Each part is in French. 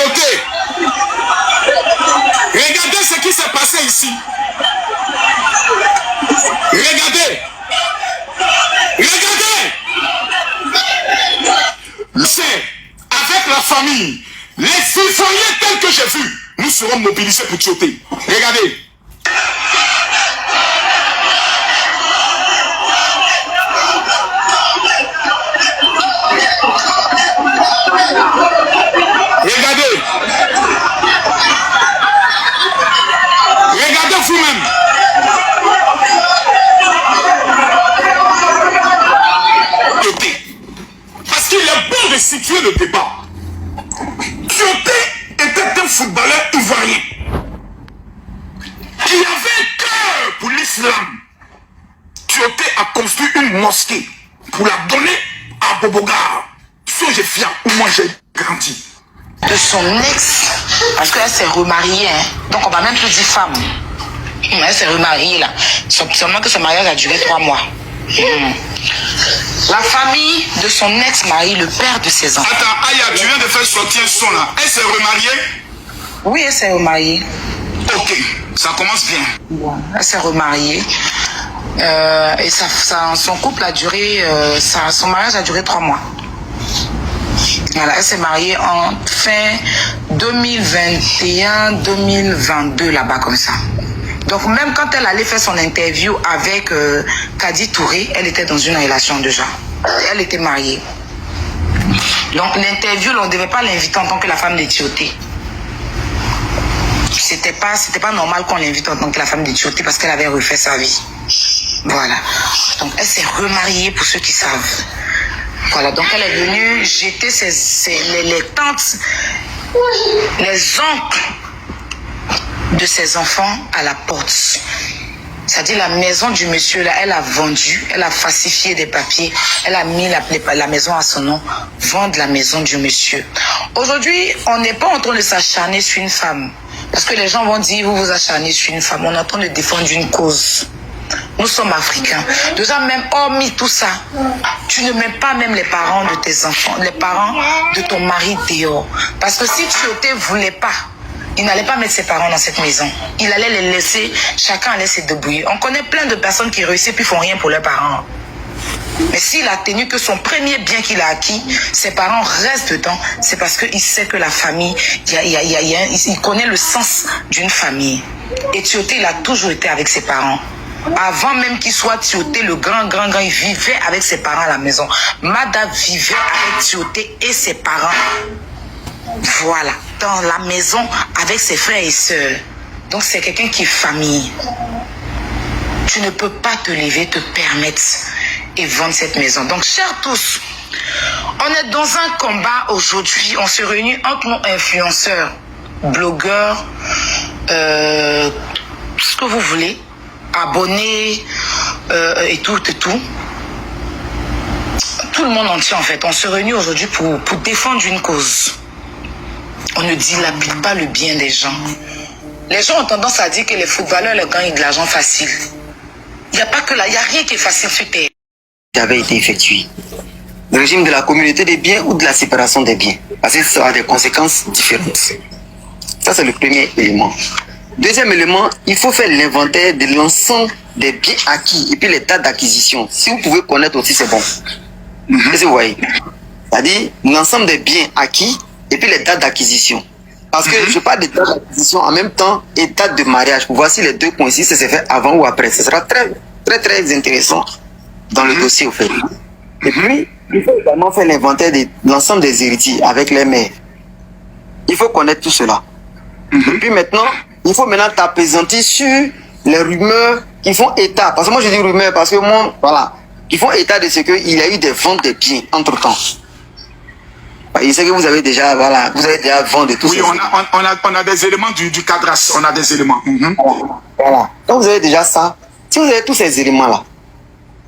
Tioté. Regardez ce qui s'est passé ici. Regardez. Regardez. C'est avec la famille, les foyers tels que j'ai vu, nous serons mobilisés pour Tioté. Regardez. Regardez. Regardez vous-même. Parce qu'il est bon de situer le débat. Tioté était un footballeur ivoirien. Il avait un cœur pour l'islam. Tioté a construit une mosquée pour la donner à Bobogar. Ce que j'ai fier où moi j'ai grandi. De son ex, parce qu'elle s'est remariée, hein. Donc on va même plus dire femme. Elle s'est remariée là. Seulement que ce mariage a duré 3 mois. La famille de son ex-mari, le père de ses enfants. Attends, Aya, tu viens de faire sortir un son là. Elle s'est remariée? Oui, elle s'est remariée. Ok, ça commence bien. Elle s'est remariée. Et son couple a duré, son mariage a duré 3 mois. Voilà, elle s'est mariée en fin 2021-2022 là-bas comme ça. Donc même quand elle allait faire son interview avec Kadi Touré, elle était dans une relation déjà. Elle était mariée. Donc l'interview, on ne devait pas l'inviter en tant que la femme de Tioté. C'était pas normal qu'on l'invite en tant que la femme de Tioté parce qu'elle avait refait sa vie. Voilà. Donc elle s'est remariée pour ceux qui savent. Voilà, donc elle est venue jeter les tantes, les oncles de ses enfants à la porte. C'est-à-dire la maison du monsieur, là, elle a vendu, elle a falsifié des papiers, elle a mis la maison à son nom, vendre la maison du monsieur. Aujourd'hui, on n'est pas en train de s'acharner sur une femme. Parce que les gens vont dire, vous vous acharnez sur une femme. On est en train de défendre une cause. Nous sommes africains. Déjà, même hormis tout ça, tu ne mets pas même les parents de tes enfants, les parents de ton mari dehors. Parce que si Tioté ne voulait pas, il n'allait pas mettre ses parents dans cette maison. Il allait les laisser, chacun allait se débrouiller. On connaît plein de personnes qui réussissent puis font rien pour leurs parents. Mais s'il a tenu que son premier bien qu'il a acquis, ses parents restent dedans, c'est parce qu'il sait que la famille, il connaît le sens d'une famille. Et Tioté, il a toujours été avec ses parents. Avant même qu'il soit Tioté, le grand, il vivait avec ses parents à la maison. Mada vivait avec Tioté et ses parents. Voilà, dans la maison avec ses frères et sœurs. Donc c'est quelqu'un qui est famille. Tu ne peux pas te lever, te permettre et vendre cette maison. Donc chers tous, on est dans un combat aujourd'hui. On se réunit entre nos influenceurs, blogueurs, ce que vous voulez, abonnés et tout. Tout le monde entier en fait. On se réunit aujourd'hui pour défendre une cause. On ne dilapide pas le bien des gens. Les gens ont tendance à dire que les footballeurs les gagnent de l'argent facile. Il n'y a pas que là, il n'y a rien qui est facile sur terre. Avait été effectué. Le régime de la communauté des biens ou de la séparation des biens. Parce que ça a des conséquences différentes. Ça, c'est le premier élément. Deuxième élément, il faut faire l'inventaire de l'ensemble des biens acquis et puis les dates d'acquisition. Si vous pouvez connaître aussi, c'est bon. Qu'est-ce que vous voyez? C'est-à-dire l'ensemble des biens acquis et puis les dates d'acquisition. Parce que je parle de date d'acquisition en même temps et date de mariage. Pour voir si les deux coïncident, si c'est fait avant ou après. Ce sera très intéressant dans le dossier, au fait. Et puis, il faut également faire l'inventaire de l'ensemble des héritiers avec les mères. Il faut connaître tout cela. Et puis maintenant, il faut maintenant t'apaisantir sur les rumeurs qui font état. Parce que moi, je dis rumeurs parce que moi, voilà, qui font état de ce qu'il y a eu des ventes de biens entre-temps. Je sais que vous avez déjà, voilà, vous avez déjà vendu tout ça. Oui, on a des éléments du cadras, on a des éléments. Voilà. Donc vous avez déjà ça. Si vous avez tous ces éléments-là,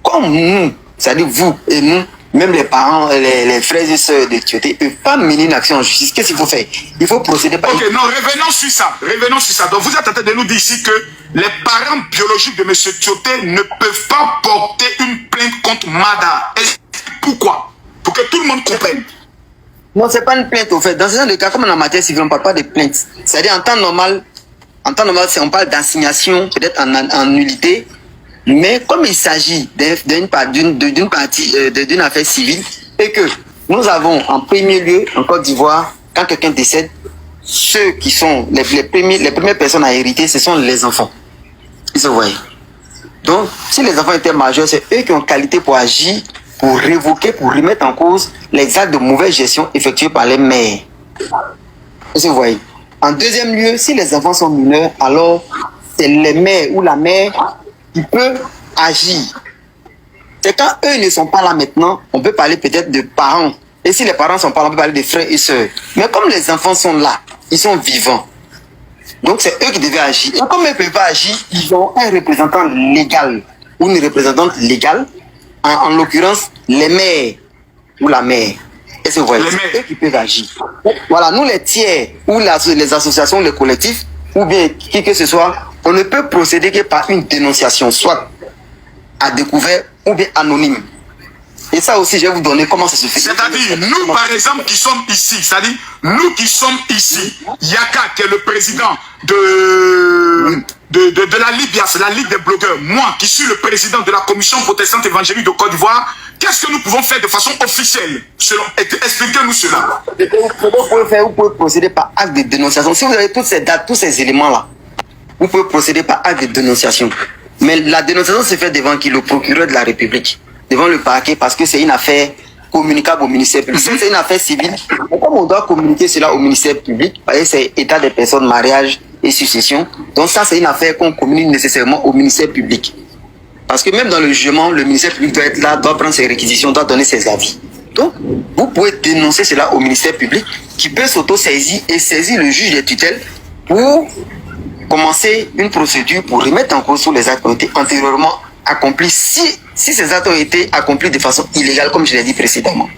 comme nous, c'est-à-dire vous et nous, même les parents, les frères et sœurs de Tioté, ne peuvent pas mener une action en justice. Qu'est-ce qu'il faut faire? Il faut procéder par... Ok, non, revenons sur ça. Donc vous êtes en train de nous dire ici que les parents biologiques de M. Tioté ne peuvent pas porter une plainte contre Mada. Pourquoi? Pour que tout le monde comprenne. Non, c'est pas une plainte au fait. Dans ce genre de cas, comme en matière civile, on ne parle pas de plainte. C'est-à-dire en temps normal, on parle d'assignation, peut-être en nullité. Mais comme il s'agit d'une affaire civile, et que nous avons en premier lieu en Côte d'Ivoire, quand quelqu'un décède, ceux qui sont les premières personnes à hériter, ce sont les enfants. Ils se voient. Donc, si les enfants étaient majeurs, c'est eux qui ont qualité pour agir, pour révoquer, pour remettre en cause les actes de mauvaise gestion effectués par les mères. Vous voyez. En deuxième lieu, si les enfants sont mineurs, alors c'est les mères ou la mère qui peut agir. C'est quand eux ne sont pas là maintenant, on peut parler peut-être de parents. Et si les parents sont pas là, on peut parler de frères et sœurs. Mais comme les enfants sont là, ils sont vivants. Donc c'est eux qui devaient agir. Et comme ils ne peuvent pas agir, ils ont un représentant légal ou une représentante légale, en l'occurrence les mères ou la mère. Et c'est vrai, c'est eux qui peuvent agir. Voilà, nous les tiers ou les associations, les collectifs, ou bien qui que ce soit, on ne peut procéder que par une dénonciation, soit à découvert ou bien anonyme. Et ça aussi, je vais vous donner comment ça se fait. C'est-à-dire, nous, par exemple, qui sommes ici, c'est-à-dire, nous qui sommes ici, Yaka, qui est le président de la LIBIAS, la Ligue des blogueurs, moi, qui suis le président de la Commission protestante évangélique de Côte d'Ivoire, qu'est-ce que nous pouvons faire de façon officielle? Expliquez-nous cela. Vous pouvez procéder par acte de dénonciation. Si vous avez toutes ces dates, tous ces éléments-là, vous pouvez procéder par acte de dénonciation. Mais la dénonciation se fait devant qui? Le procureur de la République, devant le parquet, parce que c'est une affaire communicable au ministère public. C'est une affaire civile. Mais comme on doit communiquer cela au ministère public, c'est état des personnes, mariage et succession. Donc ça, c'est une affaire qu'on communique nécessairement au ministère public. Parce que même dans le jugement, le ministère public doit être là, doit prendre ses réquisitions, doit donner ses avis. Donc, vous pouvez dénoncer cela au ministère public, qui peut s'auto-saisir et saisir le juge des tutelles pour commencer une procédure pour remettre en cause tous les actes qui ont été antérieurement accomplis, si ces actes ont été accomplis de façon illégale, comme je l'ai dit précédemment.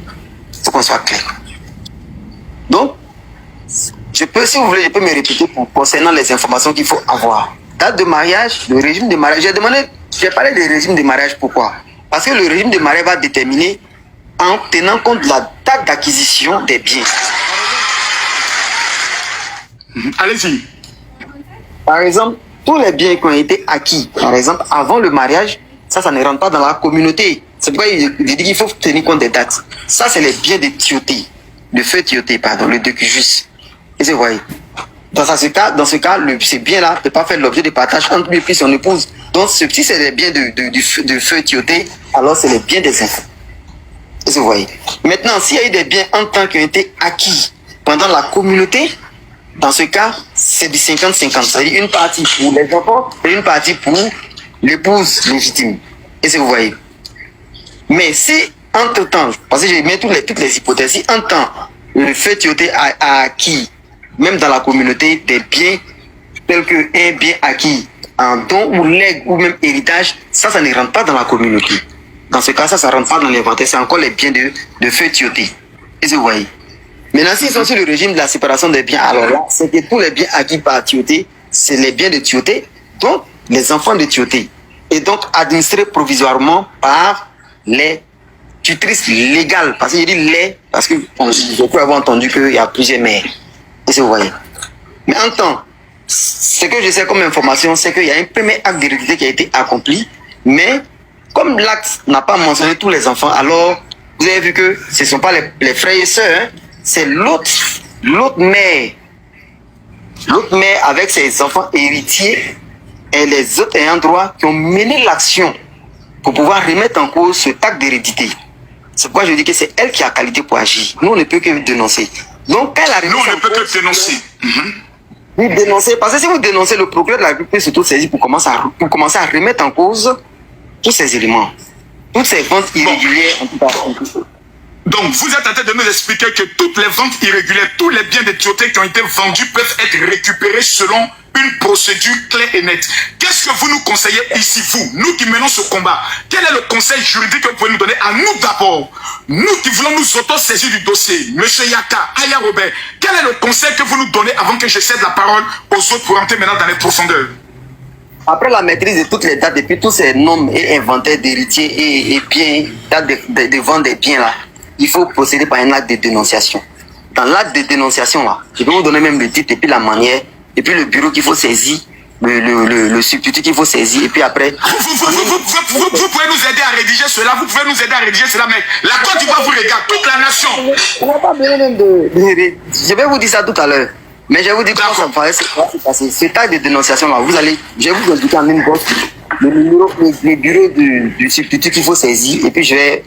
Il faut qu'on soit clair. Donc, si vous voulez, je peux me répéter concernant les informations qu'il faut avoir. Date de mariage, le régime de mariage. J'ai parlé du régime de mariage, pourquoi? Parce que le régime de mariage va déterminer en tenant compte de la date d'acquisition des biens. Allez-y. Par exemple, tous les biens qui ont été acquis, par exemple, avant le mariage, ça ne rentre pas dans la communauté. C'est pourquoi il dit qu'il faut tenir compte des dates. Ça, c'est les biens de Tioté, de feu Tioté, pardon, le docujus. Et vous voyez. Dans ce cas, ces biens-là ne peuvent pas faire l'objet de partage entre lui et son épouse. Donc, si c'est les biens de feu Tioté, alors c'est les biens des enfants. Et vous voyez. Maintenant, s'il y a eu des biens en temps qui ont été acquis pendant la communauté, dans ce cas, c'est du 50-50. C'est-à-dire une partie pour les enfants et une partie pour l'épouse légitime. Et si vous voyez. Mais si, entre-temps, parce que j'ai mis toutes les hypothèses, si en temps, le fait Tioté a acquis, même dans la communauté, des biens tels qu'un bien acquis en don ou legs ou même héritage, ça ne rentre pas dans la communauté. Dans ce cas, ça ne rentre pas dans l'inventaire. C'est encore les biens de feu Tioté. Et si vous voyez. Maintenant, s'ils sont sur le régime de la séparation des biens, alors là, c'est que tous les biens acquis par Tioté, c'est les biens de Tioté, donc les enfants de Tioté. Et donc administrés provisoirement par les tutrices légales. Parce que je dis les, parce que je peux avoir entendu qu'il y a plusieurs mères. Et si vous voyez. Mais en temps, ce que je sais comme information, c'est qu'il y a un premier acte d'hérédité qui a été accompli, mais comme l'acte n'a pas mentionné tous les enfants, alors vous avez vu que ce ne sont pas les frères et sœurs, hein, c'est l'autre mère avec ses enfants héritiers et les autres ayants droit qui ont mené l'action pour pouvoir remettre en cause ce acte d'hérédité. C'est pourquoi je dis que c'est elle qui a qualité pour agir. Nous, on ne peut que dénoncer. Donc, elle a nous, on ne peut que dénoncer. Oui, dénoncer. Parce que si vous dénoncez, le procureur de la République se trouve saisi pour commencer à remettre en cause tous ces éléments. Toutes ces ventes irrégulières, en tout cas. Donc, vous êtes en train de nous expliquer que toutes les ventes irrégulières, tous les biens de Tioté qui ont été vendus peuvent être récupérés selon une procédure claire et nette. Qu'est-ce que vous nous conseillez ici, nous qui menons ce combat? Quel est le conseil juridique que vous pouvez nous donner à nous d'abord? Nous qui voulons nous auto-saisir du dossier, Monsieur Yaka, Aya Robert, quel est le conseil que vous nous donnez avant que je cède la parole aux autres pour entrer maintenant dans les profondeurs? Après la maîtrise de toutes les dates, depuis tous ces noms et inventaires d'héritiers et biens, dates de vente des biens là, il faut procéder par un acte de dénonciation. dans l'acte de dénonciation, là, je vais vous donner même le titre et puis la manière, et puis le bureau qu'il faut saisir, le substitut qu'il faut saisir, et puis après... Vous pouvez nous aider à rédiger cela, vous pouvez nous aider à rédiger cela, mais la Côte d'Ivoire vous regarde, toute la nation. On n'a pas besoin même de... Je vais vous dire ça tout à l'heure. Mais je vais vous dire comment ça va se passer. Cet acte de dénonciation-là, vous allez... Je vais vous expliquer en une box le bureau du substitut qu'il faut saisir, et puis je vais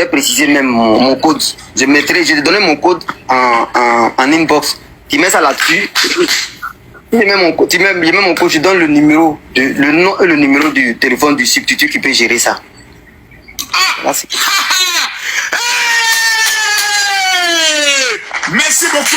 préciser même mon code. Je vais donner mon code en inbox. Tu mets ça là-dessus. Tu mets mon code, je donne le nom et le numéro du téléphone du substitut qui peut gérer ça. Merci. Merci beaucoup,